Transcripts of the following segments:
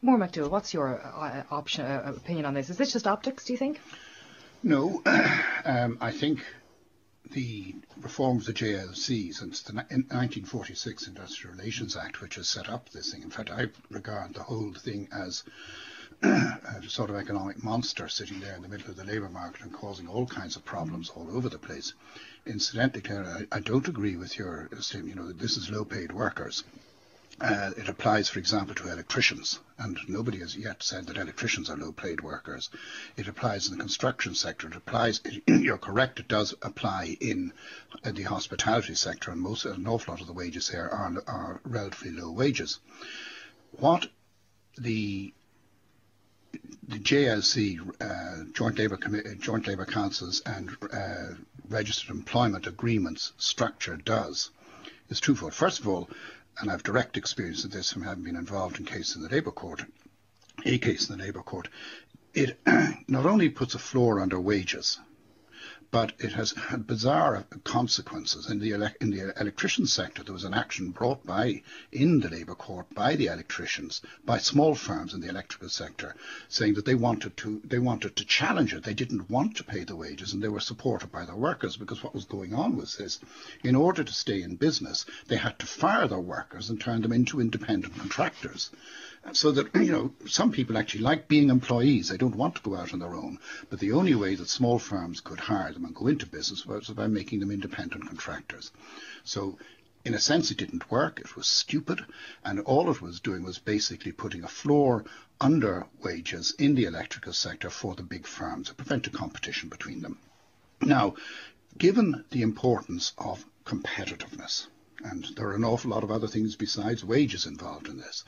More McDowell, what's your opinion on this? Is this just optics, do you think? No, I think the reform of the JLC since the 1946 Industrial Relations Act, which has set up this thing. In fact, I regard the whole thing as a sort of economic monster sitting there in the middle of the labour market and causing all kinds of problems all over the place. Incidentally, Claire, I don't agree with your statement, that this is low-paid workers. It applies, for example, to electricians, and nobody has yet said that electricians are low-paid workers. It applies in the construction sector. It applies, you're correct, it does apply in the hospitality sector, and an awful lot of the wages there are relatively low wages. What the JLC, Joint Labour Councils and Registered Employment Agreements structure does is twofold. First of all, and I have direct experience of this from having been involved in a case in the Labour Court, it not only puts a floor under wages, but it has had bizarre consequences. In the electrician sector, there was an action brought in the Labour Court by the electricians, by small firms in the electrical sector, saying that they wanted to challenge it. They didn't want to pay the wages, and they were supported by their workers, because what was going on was this: in order to stay in business, they had to fire their workers and turn them into independent contractors. So that, some people actually like being employees. They don't want to go out on their own. But the only way that small firms could hire them and go into business was by making them independent contractors. So in a sense, it didn't work. It was stupid. And all it was doing was basically putting a floor under wages in the electrical sector for the big firms. It prevented competition between them. Now, given the importance of competitiveness, and there are an awful lot of other things besides wages involved in this,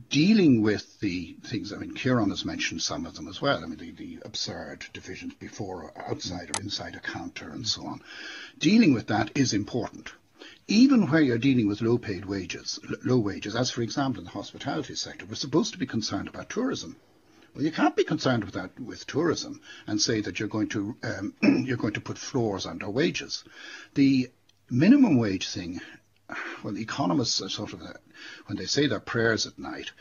dealing with the things, Kieran has mentioned some of them as well. The absurd divisions before or outside or inside a counter and so on. Dealing with that is important. Even where you're dealing with low wages, as for example in the hospitality sector, we're supposed to be concerned about tourism. Well, you can't be concerned with tourism and say that you're going to put floors under wages. The minimum wage thing, well, the economists are when they say their prayers at night,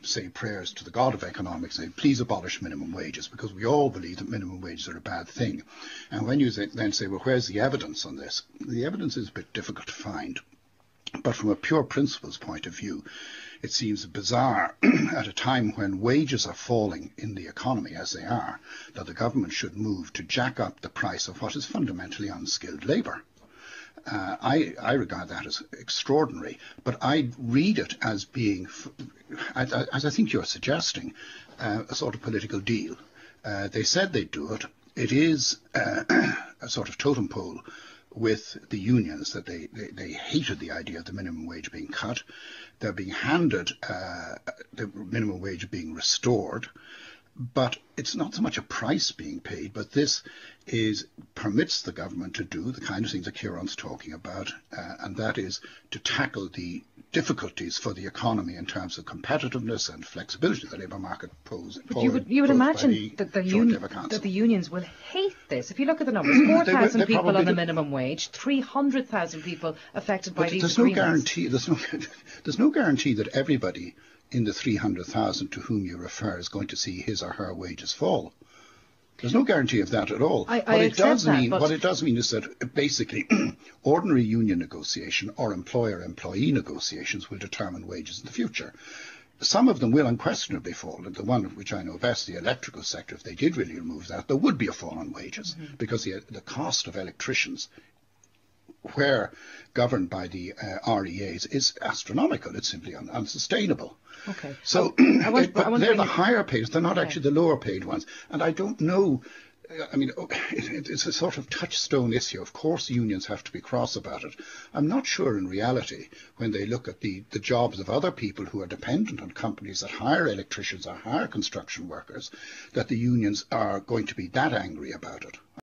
say prayers to the God of economics, say, please abolish minimum wages, because we all believe that minimum wages are a bad thing. And when you then say, well, where's the evidence on this? The evidence is a bit difficult to find. But from a pure principles point of view, it seems bizarre at a time when wages are falling in the economy as they are, that the government should move to jack up the price of what is fundamentally unskilled labour. I regard that as extraordinary, but I read it as being, as I think you're suggesting, a sort of political deal. They said they'd do it. It is a sort of totem pole with the unions, that they hated the idea of the minimum wage being cut. They're being handed the minimum wage being restored. But it's not so much a price being paid, but this permits the government to do the kind of things that Kieran's talking about, and that is to tackle the difficulties for the economy in terms of competitiveness and flexibility the labour market poses. But you would imagine that the unions will hate this. If you look at the numbers, 4,000 people on the minimum wage, 300,000 people affected by these agreements. There's no guarantee that everybody in the 300,000 to whom you refer is going to see his or her wages fall. There's no guarantee of that at all. What it does mean is that basically ordinary union negotiation or employer-employee negotiations will determine wages in the future. Some of them will unquestionably fall. The one which I know best, the electrical sector, if they did really remove that, there would be a fall on wages, because the cost of electricians, where governed by the REAs, is astronomical. It's simply unsustainable. Okay. So they're the higher paid. They're not actually the lower paid ones. And I don't know. It's a sort of touchstone issue. Of course, unions have to be cross about it. I'm not sure in reality, when they look at the jobs of other people who are dependent on companies that hire electricians or hire construction workers, that the unions are going to be that angry about it.